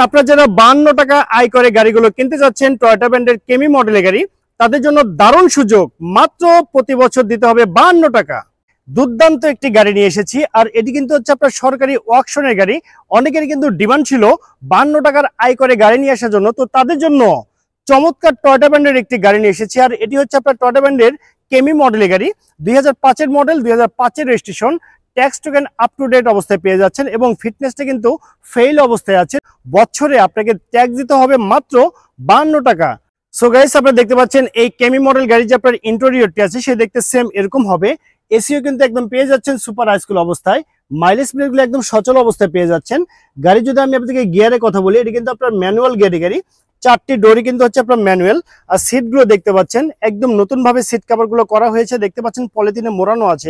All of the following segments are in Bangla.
আপনারা যারা 52 টাকা আয় করে গাড়িগুলো কিনতে যাচ্ছেন টয়োটা ব্র্যান্ডের কেমি মডেলের গাড়ি, তাদের জন্য দারুণ সুযোগ। মাত্র প্রতি বছর দিতে হবে 52 টাকা। দুর্দান্ত একটি গাড়ি নিয়ে এসেছি, আর এটি কিন্তু হচ্ছে আপনার সরকারি অকশনের গাড়ি। অনেকেরই কিন্তু ডিমান্ড ছিল 52 টাকার আয় করে গাড়ি নিয়ে আসার জন্য, তো তাদের জন্য চমৎকার টয়োটা ব্র্যান্ডের একটি গাড়ি নিয়ে এসেছি। আর এটি হচ্ছে আপনার টয়োটা ব্র্যান্ডের কেমি মডেলের গাড়ি, 2005-এর মডেল, 2005-এর registration, tax token up to date অবস্থায় পেয়ে যাচ্ছেন এবং ফিটনেসটা কিন্তু ফেল অবস্থায় আছে। বছরে আপনাকে ট্যাক্স দিতে হবে মাত্র 52 টাকা। সো গাইস, আপনারা দেখতে পাচ্ছেন এই কেমি মডেল গাড়ি যে আপনার ইন্টেরিয়রটি আছে সে দেখতে সেম এরকম হবে। এসিও কিন্তু একদম পেয়ে যাচ্ছেন সুপার হাইস্কুল অবস্থায়, মাইলেজ প্লেটগুলো একদম সচল অবস্থায় পেয়ে যাচ্ছেন। গাড়ি যদি আমি আপনাদেরকে গিয়ারের কথা বলি, এটি কিন্তু আপনার ম্যানুয়াল গিয়ারের গাড়ি, 4টি ডোরই কিন্তু হচ্ছে আপনার ম্যানুয়াল। আর সিটগুলো দেখতে পাচ্ছেন একদম নতুন ভাবে সিট কভারগুলো করা হয়েছে, দেখতে পাচ্ছেন পলিথিনে মোড়ানো আছে।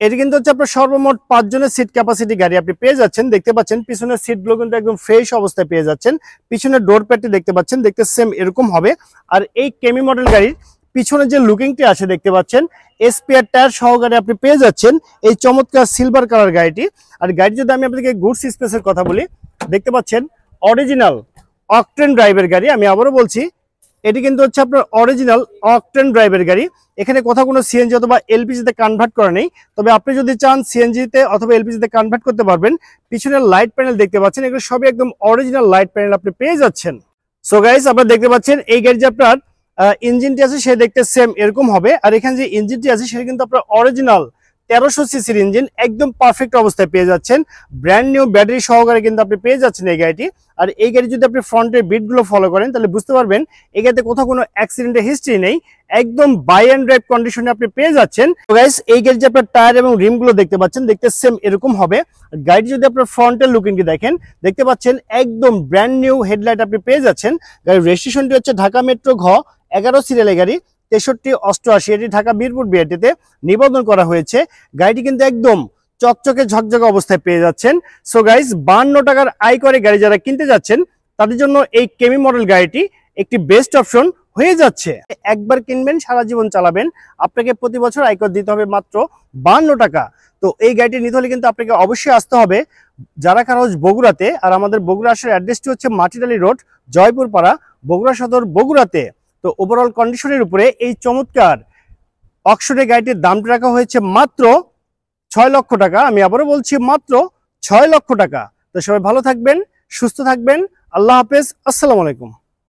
এটি কিন্তু হচ্ছে আপনার সর্বমোট 5 জনের সিট ক্যাপাসিটি গাড়ি আপনি পেয়ে যাচ্ছেন। দেখতে পাচ্ছেন পিছনের সিটগুলো কিন্তু একদম ফ্রেশ অবস্থায় পেয়ে যাচ্ছেন। পিছনের ডোর প্যাডটি দেখতে পাচ্ছেন, দেখতে সেম এরকম হবে। আর এই কেমি মডেল গাড়ির পিছনে যে লুকিংটি আছে দেখতে পাচ্ছেন, স্পেয়ার টায়ার সহকারে আপনি পেয়ে যাচ্ছেন এই চমৎকার সিলভার কালার গাড়িটি। আর গাড়ি যদি আমি আপনাদেরকে গুডস স্পেসের কথা বলি, দেখতে পাচ্ছেন অরিজিনাল অকটেন ড্রাইভের গাড়ি। আমি আবারও বলছি, এটি কিন্তু হচ্ছে আপনার অরিজিনাল অকটেন ড্রাইভের গাড়ি। এখানে কোথাও কোনো সিএনজি অথবা এলপিজিতে কনভার্ট করা নেই, তবে আপনি যদি চান সিএনজিতে অথবা এলপিজিতে কনভার্ট করতে পারবেন। পিছনের লাইট প্যানেল দেখতে পাচ্ছেন, এগুলো সবই একদম অরিজিনাল লাইট প্যানেল আপনি পেয়ে যাচ্ছেন। সো গাইস, আপনারা দেখতে পাচ্ছেন এই গাড়ি যে আপনার ইঞ্জিনটি আছে সে দেখতে সেম এরকম হবে। আর এখানে যে ইঞ্জিনটি আছে সেটা কিন্তু আপনার অরিজিনাল 1300 সিসির ইঞ্জিন, একদম পারফেক্ট অবস্থায় পেয়ে যাচ্ছেন। ব্র্যান্ড নিউ ব্যাটারি সহকারে কিন্তু আপনি পেয়ে যাচ্ছেন এই গাড়িটি। আর এই গাড়ি যদি আপনি ফ্রন্টের বিটগুলো ফলো করেন তাহলে বুঝতে পারবেন এই গাড়িতে কোথাও কোনো অ্যাক্সিডেন্টের হিস্ট্রি নেই, একদম বাই অ্যান্ড ড্রাইভ কন্ডিশনে আপনি পেয়ে যাচ্ছেন। তো গাইস, এই গাড়ি যে আপনার টায়ার এবং রিমগুলো দেখতে পাচ্ছেন, দেখতে সেম এরকম হবে। গাড়ি যদি আপনার ফ্রন্টের লুকিংটি দেখেন, দেখতে পাচ্ছেন একদম ব্র্যান্ড নিউ হেডলাইট আপনি পেয়ে যাচ্ছেন। গাড়ির রেজিস্ট্রেশনটি হচ্ছে ঢাকা মেট্রো ঘ 11 সিরিয়ালের গাড়ি, 6388, এটি ঢাকা মিরপুর বিআরটিতে নিবন্ধন করা হয়েছে। গাড়িটি কিন্তু একদম চকচকে ঝকঝকে অবস্থায় পেয়ে যাচ্ছেন। সো গাইস, 52 টাকার আয় করে গাড়ি যারা কিনতে যাচ্ছেন তাদের জন্য এই কেমি মডেল গাড়িটি একটি বেস্ট অপশন হয়ে যাচ্ছে। একবার কিনবেন, সারা জীবন চালাবেন, আপনাকে প্রতি বছর আয়কর দিতে হবে মাত্র 52 টাকা। তো এই গাড়িটি নিতে হলে কিন্তু আপনাকে অবশ্যই আসতে হবে যারা কার হাউস বগুড়াতে। আর আমাদের বগুড়া আসার অ্যাড্রেসটি হচ্ছে মাটিডালি রোড, জয়পুরপাড়া, বগুড়া সদর, বগুড়াতে। তো ওভারঅল কন্ডিশনের উপরে এই চমৎকার অকশনের গাড়িটির দামটা রাখা হয়েছে মাত্র 6 লক্ষ টাকা। আমি আবারও বলছি, মাত্র 6 লক্ষ টাকা। তো সবাই ভালো থাকবেন, সুস্থ থাকবেন। আল্লাহ হাফেজ, আসসালামু আলাইকুম।